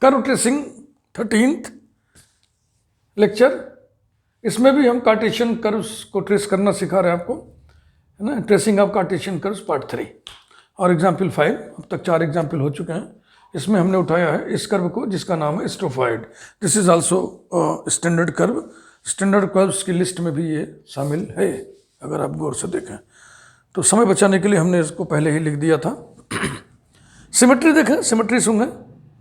Curve tracing 13th lecture. इसमें भी हम कार्टेशियन कर्व्स को ट्रेस करना सिखा रहे हैं आपको, है ना। Tracing of Cartesian curves part 3 और एग्जाम्पल 5। अब तक 4 एग्जाम्पल हो चुके हैं। इसमें हमने उठाया है इस कर्व को जिसका नाम है strophoid. This is also standard curve. Standard curves की लिस्ट में भी ये शामिल है। अगर आप गौर से देखें तो समय बचाने के लिए हमने इसको पहले ही लिख दिया था। सिमेट्री देखें, सिमेट्री सुंगे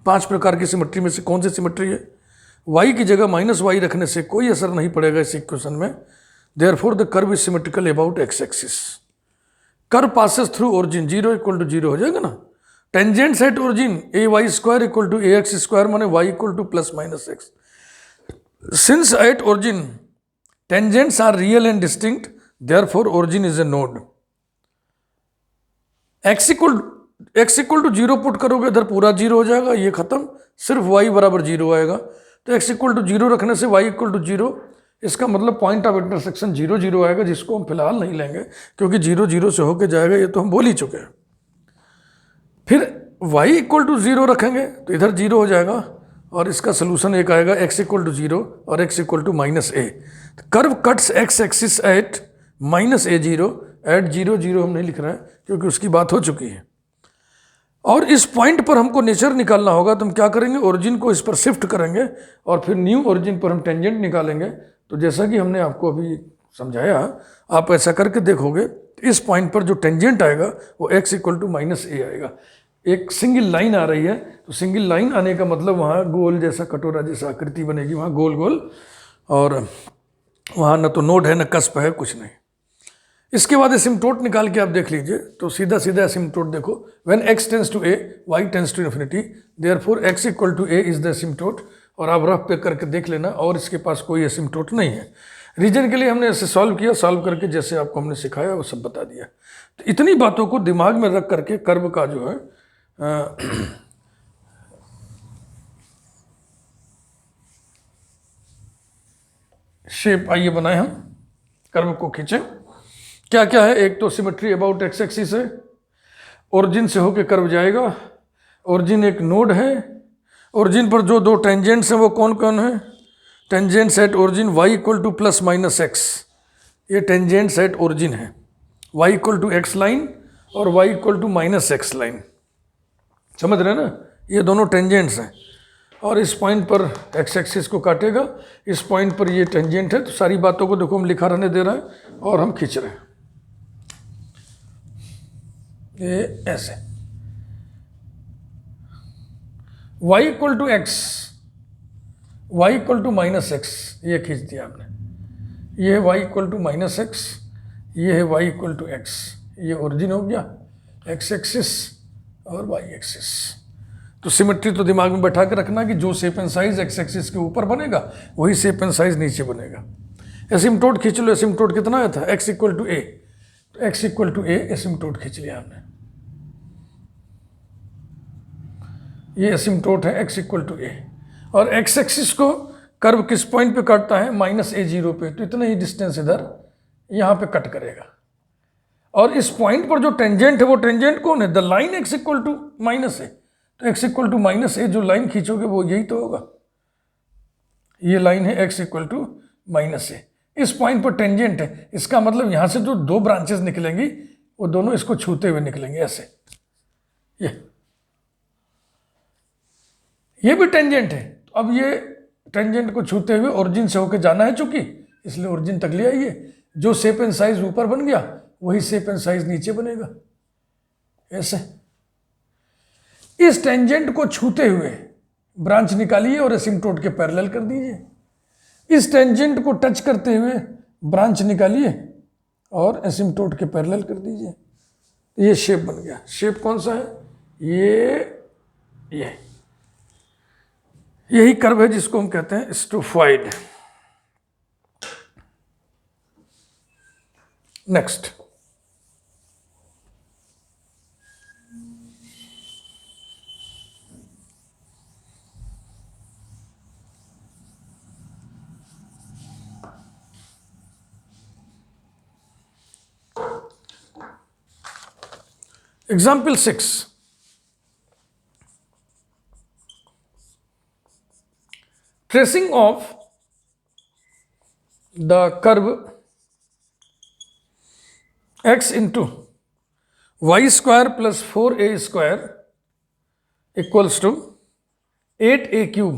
5 प्रकार की सिमेट्री में से कौन सी सिमेट्री है? y की जगह -y रखने से कोई असर नहीं पड़ेगा इस इक्वेशन में। Therefore the curve is symmetrical about x axis. Curve passes through origin, 0 = 0 हो जाएगा ना। Tangents at origin ay² = ax² माने y = ±x। Since at origin tangents are real and distinct, therefore origin is a node. x = 0 put करोगे इधर पूरा 0 हो जाएगा, ये खत्म, सिर्फ y = 0 आएगा। तो x = 0 रखने से y = 0, इसका मतलब पॉइंट ऑफ इंटरसेक्शन 0 0 आएगा, जिसको हम फिलहाल नहीं लेंगे क्योंकि 0 0 से होके जाएगा, ये तो हम बोल ही चुके हैं। फिर y = 0 रखेंगे तो इधर 0 हो जाएगा और इसका सोल्यूशन एक आएगा x = 0 और x = -a। Curve cuts x axis at -a0। At 0 0 हम नहीं लिख रहे हैं क्योंकि उसकी बात हो चुकी है। और इस पॉइंट पर हमको नेचर निकालना होगा, तो हम क्या करेंगे, ओरिजिन को इस पर शिफ्ट करेंगे और फिर न्यू ओरिजिन पर हम टेंजेंट निकालेंगे। तो जैसा कि हमने आपको अभी समझाया, आप ऐसा करके देखोगे तो इस पॉइंट पर जो टेंजेंट आएगा वो x = -a आएगा। एक सिंगल लाइन आ रही है, तो सिंगल लाइन आने का मतलब वहाँ गोल जैसा कटोरा जैसा आकृति बनेगी, वहाँ गोल गोल, और वहाँ न तो नोड है न कस्प है, कुछ नहीं। इसके बाद एसिम्पटोट निकाल के आप देख लीजिए, तो सीधा सीधा एसिम्पटोट देखो। When x tends to a, y tends to infinity, therefore x = a is the asymptote. और आप रफ पे करके देख लेना, और इसके पास कोई एसिम्पटोट नहीं है। रीजन के लिए हमने ऐसे सॉल्व किया, सॉल्व करके जैसे आपको हमने सिखाया वो सब बता दिया। तो इतनी बातों को दिमाग में रख करके कर्व का जो है शेप आइए बनाए, हम कर्व को खींचें। क्या क्या है? एक तो सिमेट्री अबाउट x एक्सिस है, ओरिजिन से होके कर्व जाएगा, ओरिजिन एक नोड है, ओरिजिन पर जो 2 टेंजेंट्स हैं वो कौन कौन है? Tangents at origin y = ±x, ये टेंजेंट्स एट ओरिजिन है। y = x लाइन और y = -x लाइन, समझ रहे हैं ना? ये दोनों टेंजेंट्स हैं और इस पॉइंट पर x एक्सिस को काटेगा, इस पॉइंट पर ये टेंजेंट है। तो सारी बातों को देखो हम लिखा रहने दे रहे हैं और हम खींच रहे हैं ये ऐसे। y = x, y = -x, ये खींच दिया हमने। ये है y = -x, ये है y = x, ये ओरिजिन हो गया, x एक्सिस और y एक्सिस। तो सिमेट्री तो दिमाग में बैठा के रखना कि जो shape and size x axis के ऊपर बनेगा वही शेप एंड साइज नीचे बनेगा। एसिम्पटोट खींच लो। एसिम्पटोट कितना आया था? x = a, तो x = a एसिम्पटोट खींच लिया हमने। ये एसिम्पटोट है x = a, और x एक्सिस को कर्व किस पॉइंट पे काटता है? -a0 पे। तो इतना ही डिस्टेंस इधर यहाँ पे कट करेगा। और इस पॉइंट पर जो टेंजेंट है वो टेंजेंट कौन है? The line x = -a। तो x = -a, जो लाइन खींचोगे वो यही तो होगा, ये लाइन है x = -a। इस पॉइंट पर टेंजेंट है, इसका मतलब यहाँ से जो 2 ब्रांचेस निकलेंगी वो दोनों इसको छूते हुए निकलेंगे ऐसे। ये भी टेंजेंट है, तो अब ये टेंजेंट को छूते हुए ओरिजिन से होकर जाना है चूंकि, इसलिए ओरिजिन तक ले आइए। जो शेप एंड साइज ऊपर बन गया वही शेप एंड साइज नीचे बनेगा ऐसे। इस टेंजेंट को छूते हुए ब्रांच निकालिए और एसिम्पटोट के पैरेलल कर दीजिए। इस टेंजेंट को टच करते हुए ब्रांच निकालिए और एसिम्पटोट के पैरेलल कर दीजिए। ये शेप बन गया। शेप कौन सा है? ये यही कर्व है जिसको हम कहते हैं strophoid. Next, example 6। Tracing of the curve x into Y square plus 4a square equals to 8a³।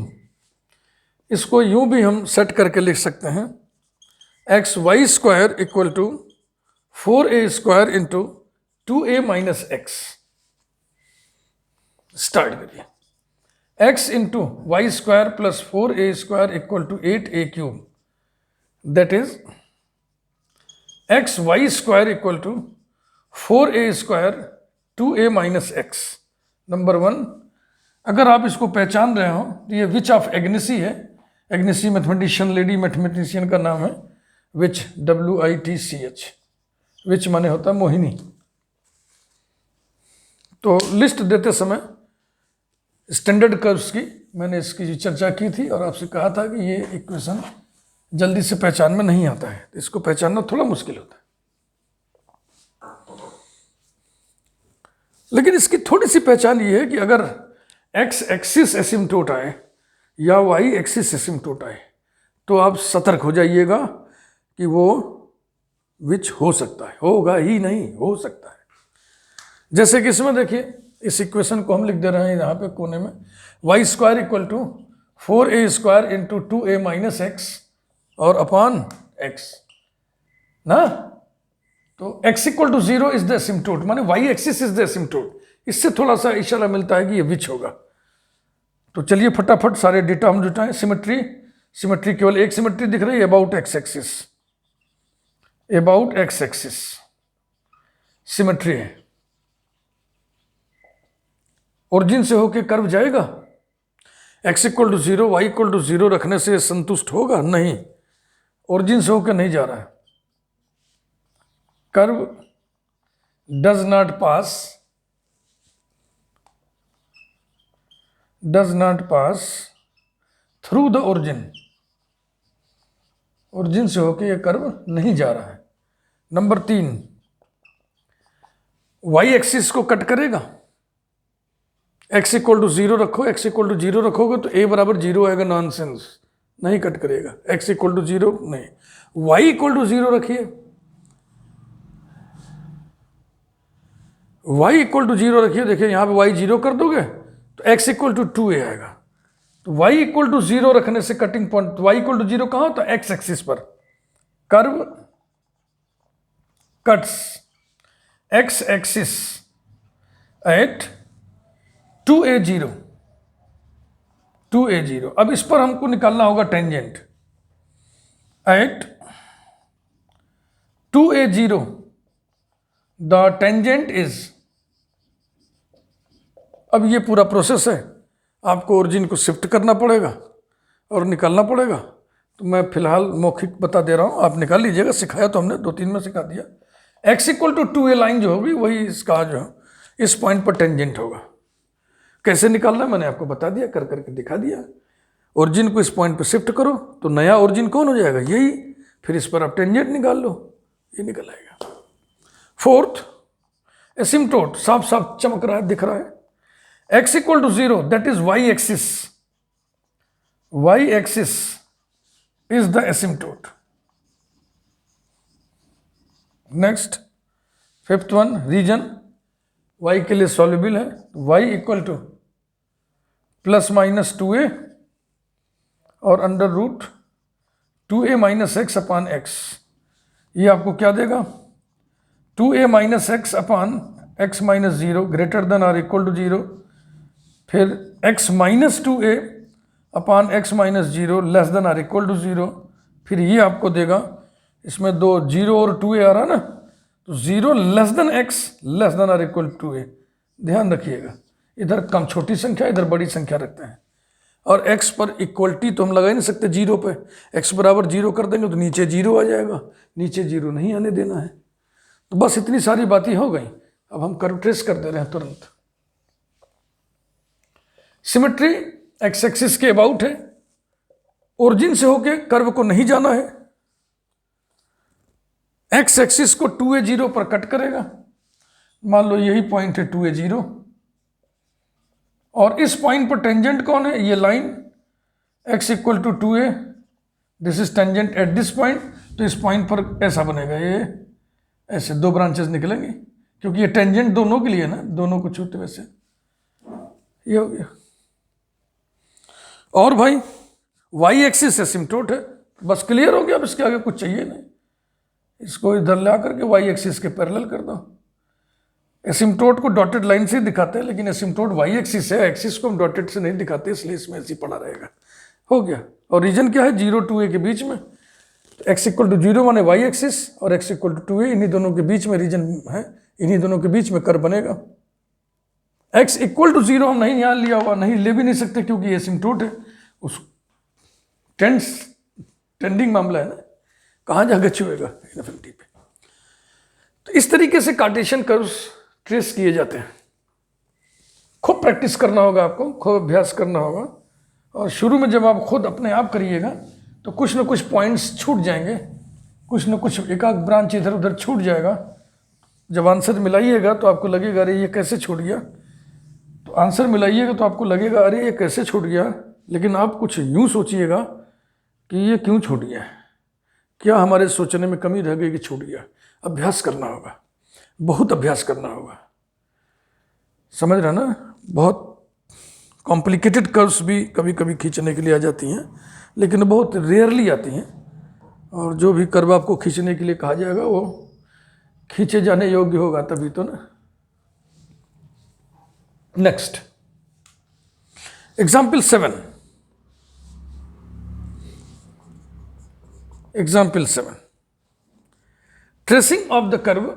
इसको यूं भी हम सेट करके लिख सकते हैं x y square equal to 4a square into 2a minus x. Start करिए। x into Y square plus 4a square equal to 8a³, that is x y square equal to 4a square 2a minus x. Number 1, अगर आप इसको पहचान रहे हो तो ये which of एग्नेसी है। एग्नेसी मैथमेटिशियन, लेडी मैथमेटिशियन का नाम है, विच WITCH, विच माने होता है मोहिनी। तो लिस्ट देते समय स्टैंडर्ड कर्व्स की मैंने इसकी चर्चा की थी और आपसे कहा था कि ये इक्वेशन जल्दी से पहचान में नहीं आता है, तो इसको पहचानना थोड़ा मुश्किल होता है। लेकिन इसकी थोड़ी सी पहचान ये है कि अगर x एक्सिस एसिम्प्टोट आए या y एक्सिस एसिम्प्टोट आए तो आप सतर्क हो जाइएगा कि वो विच हो सकता है, होगा ही नहीं, हो सकता है। जैसे कि इसमें देखिए, इस इक्वेशन को हम लिख दे रहे हैं यहाँ पे कोने में, y square equal to 4a square into 2a minus x और अपॉन एक्स ना। तो x equal to 0 is the asymptote, माने y axis is the asymptote. इससे थोड़ा सा इशारा मिलता है कि ये विच होगा। तो चलिए फटाफट सारे डेटा हम जुटाएं। सिमेट्री केवल एक सिमेट्री दिख रही है, about x axis, about x axis symmetry है। ओरिजिन से होके कर्व जाएगा, x equal to 0 y equal to 0 रखने से संतुष्ट होगा? नहीं, ओरिजिन से होकर नहीं जा रहा है। Curve does not pass through the origin, origin से होकर यह कर्व नहीं जा रहा है। नंबर 3, वाई एक्सिस को कट करेगा। x इक्वल टू 0 रखो, x इक्वल टू 0 रखोगे तो a बराबर 0 आएगा, नॉनसेंस, नहीं कट करेगा। x इक्वल टू 0 नहीं, y इक्वल टू 0 रखिए, y इक्वल टू 0 रखिए। देखिए यहाँ पे y 0 कर दोगे तो x इक्वल टू 2a आएगा। तो y इक्वल टू 0 रखने से cutting point, y equal to 0 कहाँ होता है? x एक्सिस पर। Curve cuts x axis at 2a0, 2a0। अब इस पर हमको निकालना होगा tangent at 2a0। The tangent is, अब ये पूरा प्रोसेस है, आपको ओरिजिन को शिफ्ट करना पड़ेगा और निकालना पड़ेगा। तो मैं फिलहाल मौखिक बता दे रहा हूँ, आप निकाल लीजिएगा। सिखाया तो हमने 2-3 में सिखा दिया। x equal to 2a line जो होगी वही इसका जो है इस पॉइंट पर टेंजेंट होगा। कैसे निकालना है मैंने आपको बता दिया, कर करके दिखा दिया। ओरिजिन को इस पॉइंट पर शिफ्ट करो तो नया ओरिजिन कौन हो जाएगा? यही। फिर इस पर आप टेंजेंट निकाल लो, ये निकल आएगा। 4th, एसिम्प्टोट साफ साफ चमक रहा है, दिख रहा है। x equal to 0, that is y axis, y axis is the asymptote. Next 5th one, region y के लिए सॉल्युबल है। y equal to plus minus 2a और under root 2a minus x upon x. ये आपको क्या देगा? 2a minus x upon x minus 0 greater than और equal to 0। फिर x minus 2a upon x minus 0 less than और equal to 0। फिर ये आपको देगा, इसमें 2 0 और 2a आ रहा ना, तो 0 less then x less than और इक्वल टू 2a। ध्यान रखिएगा, इधर कम छोटी संख्या, इधर बड़ी संख्या रखते हैं। और x पर इक्वलिटी तो हम लगा ही नहीं सकते 0 पे। x बराबर 0 कर देंगे तो नीचे 0 आ जाएगा, नीचे 0 नहीं आने देना है। तो बस इतनी सारी बातें हो गई। अब हम कर्व ट्रेस कर दे रहे हैं तुरंत। सिमेट्री x एक्सिस के अबाउट है, ओरिजिन से होके कर्व को नहीं जाना है। x एक्सिस को 2a0 पर कट करेगा। मान लो यही पॉइंट है 2a0 और इस पॉइंट पर टेंजेंट कौन है? ये line x equal to 2a, this is tangent at this point, तो इस पॉइंट पर ऐसा बनेगा, ये ऐसे दो ब्रांचेस निकलेंगी क्योंकि ये टेंजेंट दोनों के लिए ना, दोनों को छूते वैसे, ये हो गया। और भाई वाई एक्सिस एसिम्प्टोट है, बस क्लियर हो गया, अब इसके आगे कुछ चाहिए नहीं, इसको इधर ला करके वाई एक्सिस के पैरेलल कर दो। एसिम्प्टोट को डॉटेड लाइन से दिखाते हैं, लेकिन एसिम्प्टोट वाई एक्सिस है, एक्सिस को हम डॉटेड से नहीं दिखाते, इसलिए इसमें ऐसे पड़ा रहेगा, हो गया। और रीजन क्या है, 0 to a के बीच में, तो x इक्वल टू 0 माने वाई एक्सिस और x इक्वल टू 2a, इन्हीं दोनों के बीच में रीजन है, इन्हीं दोनों के बीच में कर्व बनेगा। x इक्वल टू 0 हम नहीं यहाँ लिया हुआ, नहीं ले भी नहीं सकते क्योंकि एसिम्प्टोट है, उस टेंडिंग मामला है ना, कहाँ जाकर छुएगा इनफिनिटी पे। तो इस तरीके से कार्टेशियन कर्व्स ट्रेस किए जाते हैं। खूब प्रैक्टिस करना होगा आपको, खूब अभ्यास करना होगा, और शुरू में जब आप खुद अपने आप करिएगा तो कुछ ना कुछ पॉइंट्स छूट जाएंगे, कुछ ना कुछ एक आध ब्रांच इधर उधर छूट जाएगा। जब आंसर मिलाइएगा तो आपको लगेगा अरे ये कैसे छूट गया, तो आंसर मिलाइएगा तो आपको लगेगा अरे ये कैसे छूट गया, लेकिन आप कुछ यूँ सोचिएगा कि ये क्यों छूट गया, क्या हमारे सोचने में कमी रह गई कि छूट गया। अभ्यास करना होगा, बहुत अभ्यास करना होगा, समझ रहे ना। बहुत कॉम्प्लिकेटेड कर्व्स भी कभी कभी खींचने के लिए आ जाती हैं, लेकिन बहुत रेयरली आती हैं, और जो भी कर्व आपको खींचने के लिए कहा जाएगा वो खींचे जाने योग्य होगा तभी तो ना। Next example 7, example 7, tracing of the curve,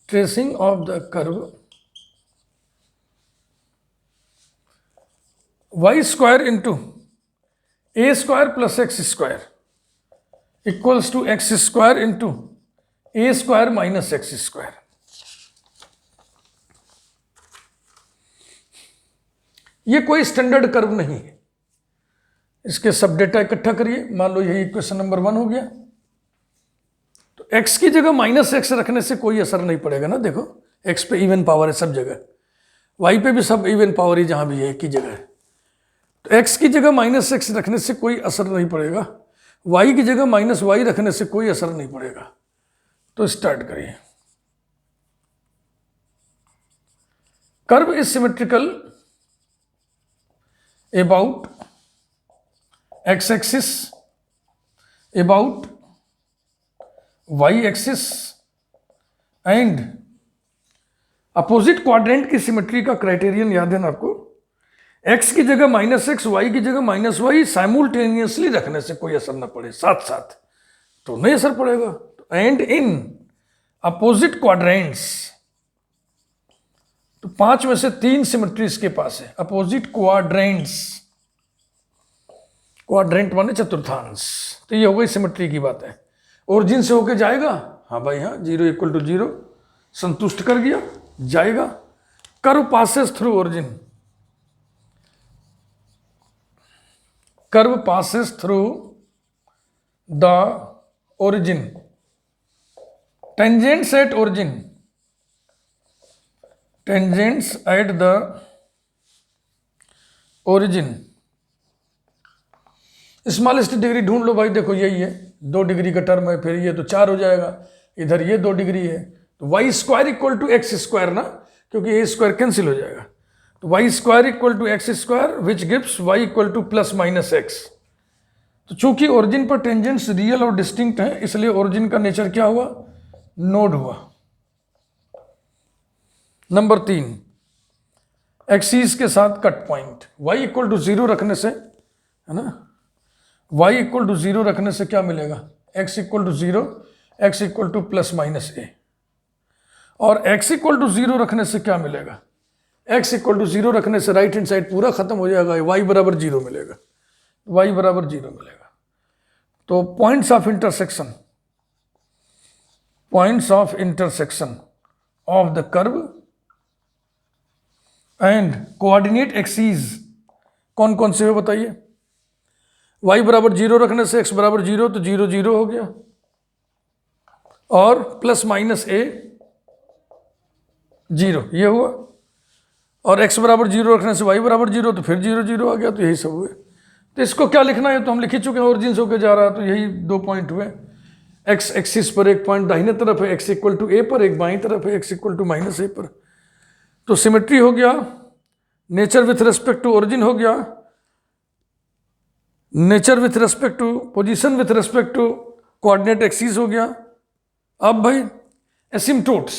tracing of the curve y square into a square plus x square equals to x square into a square minus x square. ये कोई स्टैंडर्ड कर्व नहीं है, इसके सब data इकट्ठा करिए। मान लो यही इक्वेशन नंबर 1 हो गया, तो x की जगह माइनस एक्स रखने से कोई असर नहीं पड़ेगा ना। देखो x पे इवन पावर है सब जगह, y पे भी सब इवन पावर ही जहां भी है एक ही जगह है, तो x की जगह माइनस एक्स रखने से कोई असर नहीं पड़ेगा, y की जगह माइनस वाई रखने से कोई असर नहीं पड़ेगा। तो स्टार्ट करिए। Curve is symmetrical about x axis, about y axis and opposite quadrant की सिमेट्री का क्राइटेरियन याद है ना आपको, x की जगह माइनस एक्स, वाई की जगह माइनस वाई साइमultaneously रखने से कोई असर ना पड़े, साथ साथ तो नहीं असर पड़ेगा। एंड इन अपोजिट क्वाड्रेंट्स, तो 5 में से 3 सिमेट्री इसके पास है। अपोजिट क्वाड्रेंट्स, क्वाड्रेंट माने चतुर्थांश, तो ये हो गई सिमेट्री की बात है। ओरिजिन से होके जाएगा, हाँ भाई हाँ, 0 इक्वल टू 0 संतुष्ट कर गया, जाएगा। Curve passes through origin, curve passes through the origin, tangents at origin, tangents at the origin. Smallest degree ढूंढ लो भाई, देखो यही है, 2 डिग्री का टर्म है, फिर ये तो 4 हो जाएगा, इधर ये 2 डिग्री है, तो y square equal to x square ना, क्योंकि ए स्क्वायर कैंसिल हो जाएगा, तो y square equal to x square which gives y equal to plus minus x. तो चूंकि ओरिजिन पर टेंजेंट्स रियल और डिस्टिंक्ट है, इसलिए ओरिजिन का नेचर क्या हुआ, नोड हुआ। नंबर 3, एक्सिस के साथ cut point, y equal to 0 रखने से, है ना, y इक्वल टू 0 रखने से क्या मिलेगा, x equal to 0, x equal to plus minus A, और x इक्वल टू 0 रखने से क्या मिलेगा, x इक्वल टू 0 रखने से राइट हैंड साइड पूरा खत्म हो जाएगा, y बराबर 0 मिलेगा, y बराबर 0 मिलेगा। तो points of intersection, points of intersection of the curve and coordinate axes कौन कौन से हो बताइए। y बराबर 0 रखने से x बराबर 0, तो 0 0 हो गया, और प्लस माइनस a 0 ये हुआ, और x बराबर 0 रखने से y बराबर 0, तो फिर 0 0 आ गया। तो यही सब हुए। तो इसको क्या लिखना है तो हम लिख ही चुके हैं, ओरिजिन से होकर जा रहा है, तो यही 2 पॉइंट हुए। x एक्सिस पर एक पॉइंट दाहिने तरफ है, x इक्वल टू a पर, एक बाईं तरफ है x इक्वल टू -a पर। तो सिमेट्री हो गया, nature with respect to origin हो गया, nature with respect to position with respect to coordinate axis हो गया। अब भाई एसिम्प्टोट्स,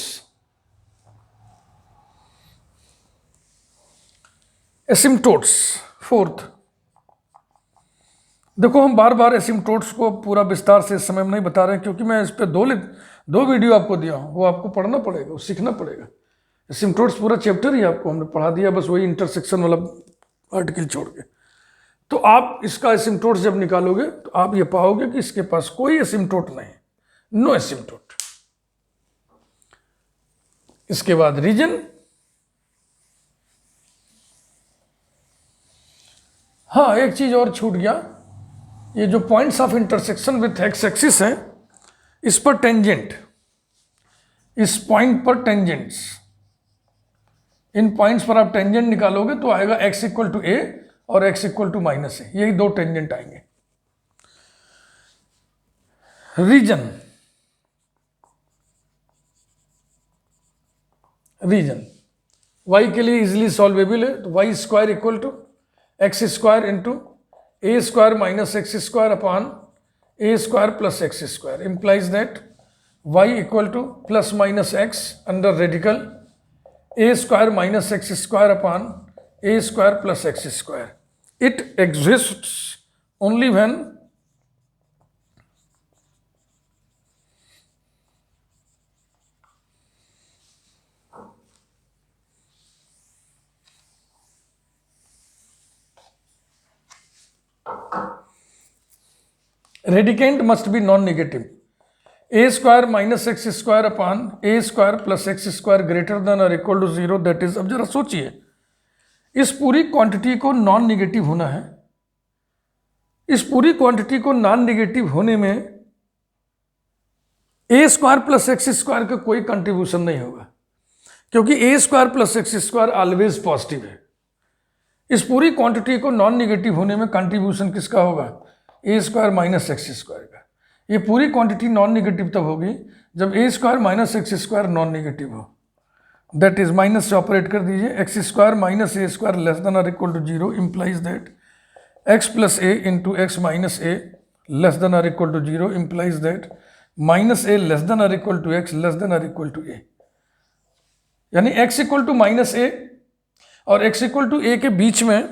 एसिम्प्टोट्स फोर्थ। देखो हम बार बार एसिम्प्टोट्स को पूरा विस्तार से इस समय में नहीं बता रहे हैं, क्योंकि मैं इस पर दो वीडियो आपको दिया हूँ, वो आपको पढ़ना पड़ेगा, वो सीखना पड़ेगा। एसिम्प्टोट्स पूरा चैप्टर ही आपको हमने पढ़ा दिया, बस वही इंटरसेक्शन वाला आर्टिकल छोड़ के। तो आप इसका एसिम्प्टोट्स जब निकालोगे तो आप ये पाओगे कि इसके पास कोई एसिम्प्टोट नहीं, नो एसिम्प्टोट। इसके बाद रीजन, हाँ एक चीज और छूट गया, ये जो points of intersection with x axis है, इस पर टेंजेंट, इस पॉइंट पर टेंजेंट्स, इन पॉइंट्स पर आप टेंजेंट निकालोगे तो आएगा x इक्वल टू a और x इक्वल टू -a, यही दो टेंजेंट आएंगे। रीजन, रीजन y के लिए इजिली सॉल्वेबल है, तो y square equal to x square into a square minus x square upon a square plus x square, implies that y equal to plus minus x under radical a square minus x square upon a square plus x square. It exists only when radicand must be non-negative. A square minus x square upon a square plus x square greater than or equal to 0, that is, अब जरा सोचिए, इस पूरी quantity को non negative होना है। इस पूरी क्वांटिटी को नॉन निगेटिव होने में a square plus x square का कोई कंट्रीब्यूशन नहीं होगा, क्योंकि a square plus x square always positive है। इस पूरी क्वांटिटी को नॉन निगेटिव होने में कंट्रीब्यूशन किसका होगा? a square minus x square का। ये पूरी क्वांटिटी नॉन निगेटिव तब होगी जब a square minus x square non negative हो। दैट इज माइनस से ऑपरेट कर दीजिए, X square minus A square less than और equal to 0 implies that X plus A into X minus A less than और equal to 0 implies that minus A less than और equal to X less than और equal to A. यानी X equal to minus A और X equal to ए के बीच में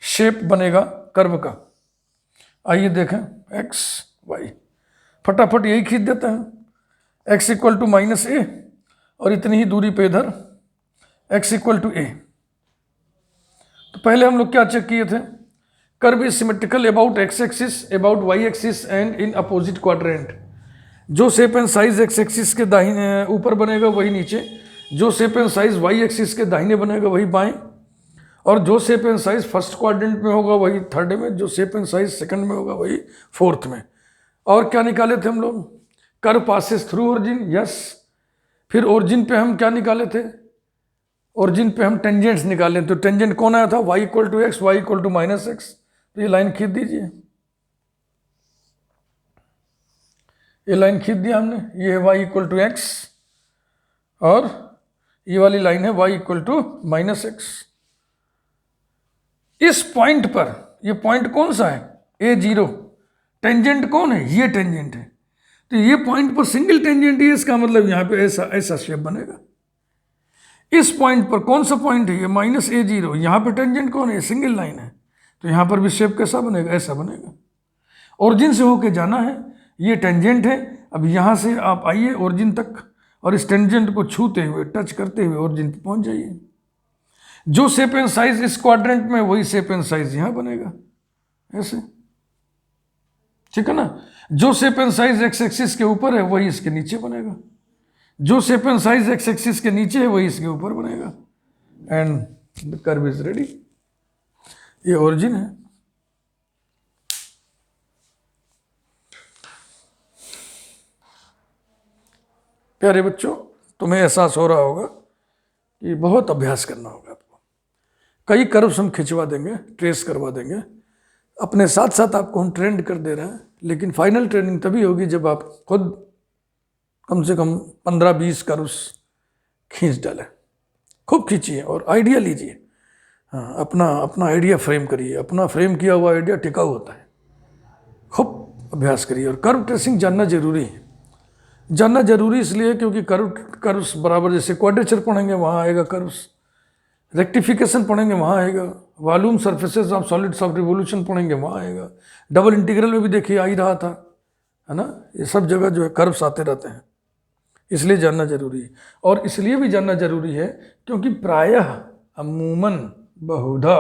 shape बनेगा curve का। आइए देखें, एक्स वाई, फटाफट यही खींच देता है, x equal to minus A और इतनी ही दूरी पे इधर x इक्वल टू ए। तो पहले हम लोग क्या चेक किए थे? Curve is symmetrical about x axis, about y axis and in opposite quadrant. जो shape and size x axis के दाहिने ऊपर बनेगा वही नीचे, जो shape and size y axis के दाहिने बनेगा वही बाएं, और जो shape and size first quadrant में होगा वही थर्ड में, जो शेप एंड साइज सेकंड में होगा वही फोर्थ में। और क्या निकाले थे हम लोग? Curve passes through origin, yes. फिर ओरिजिन पे हम क्या निकाले थे? ओरिजिन पे हम टेंजेंट्स निकाले। तो टेंजेंट कौन आया था? y equal to x, y equal to minus x. तो ये लाइन खींच दीजिए, ये लाइन खींच दिया हमने, ये है y इक्वल टू एक्स और ये वाली लाइन है y equal to minus x. इस पॉइंट पर, ये पॉइंट कौन सा है? A0। टेंजेंट कौन है? ये टेंजेंट है। तो ये पॉइंट पर सिंगल टेंजेंट है, इसका मतलब यहाँ पे ऐसा ऐसा शेप बनेगा। इस पॉइंट पर कौन सा पॉइंट है? ये माइनस A0। यहाँ पे टेंजेंट कौन है? सिंगल लाइन है। तो यहाँ पर भी शेप कैसा बनेगा? ऐसा बनेगा। ओरिजिन से होके जाना है, ये टेंजेंट है। अब यहाँ से आप आइए ओरिजिन तक और इस टेंजेंट को छूते हुए, टच करते हुए ओरिजिन पे पहुँच जाइए। जो शेप एंड साइज इस क्वाड्रेंट में, वही शेप एंड साइज यहाँ बनेगा, ऐसे, ठीक है ना। जो shape and size x axis के ऊपर है वही इसके नीचे बनेगा, जो shape and size x axis के नीचे है वही इसके ऊपर बनेगा, and the curve is ready. ये ओरिजिन है। प्यारे बच्चों, तुम्हें एहसास हो रहा होगा कि बहुत अभ्यास करना होगा आपको। कई कर्व्स हम खिंचवा देंगे, ट्रेस करवा देंगे, अपने साथ साथ आपको हम ट्रेंड कर दे रहे हैं, लेकिन फाइनल ट्रेनिंग तभी होगी जब आप खुद कम से कम 15-20 कर्व्स खींच डालें। खूब खींचिए और आइडिया लीजिए। हाँ, अपना आइडिया फ्रेम करिए। अपना फ्रेम किया हुआ आइडिया टिकाऊ होता है। खूब अभ्यास करिए। और कर्व ट्रेसिंग जानना जरूरी है। जानना जरूरी इसलिए क्योंकि कर्व्स बराबर, जैसे क्वाड्रेचर पढ़ेंगे वहाँ आएगा कर्व्स, रेक्टिफिकेशन पढ़ेंगे वहाँ आएगा, volume surfaces of solids of revolution पढ़ेंगे वहाँ आएगा, डबल इंटीग्रल में भी देखिए आ ही रहा था, है ना। ये सब जगह जो है कर्व्स आते रहते हैं, इसलिए जानना जरूरी है। और इसलिए भी जानना जरूरी है क्योंकि प्रायः अमूमन बहुधा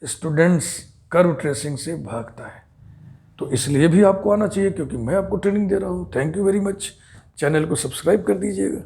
स्टूडेंट्स कर्व ट्रेसिंग से भागता है। तो इसलिए भी आपको आना चाहिए क्योंकि मैं आपको ट्रेनिंग दे रहा हूँ। Thank you very much. Channel को सब्सक्राइब कर दीजिएगा।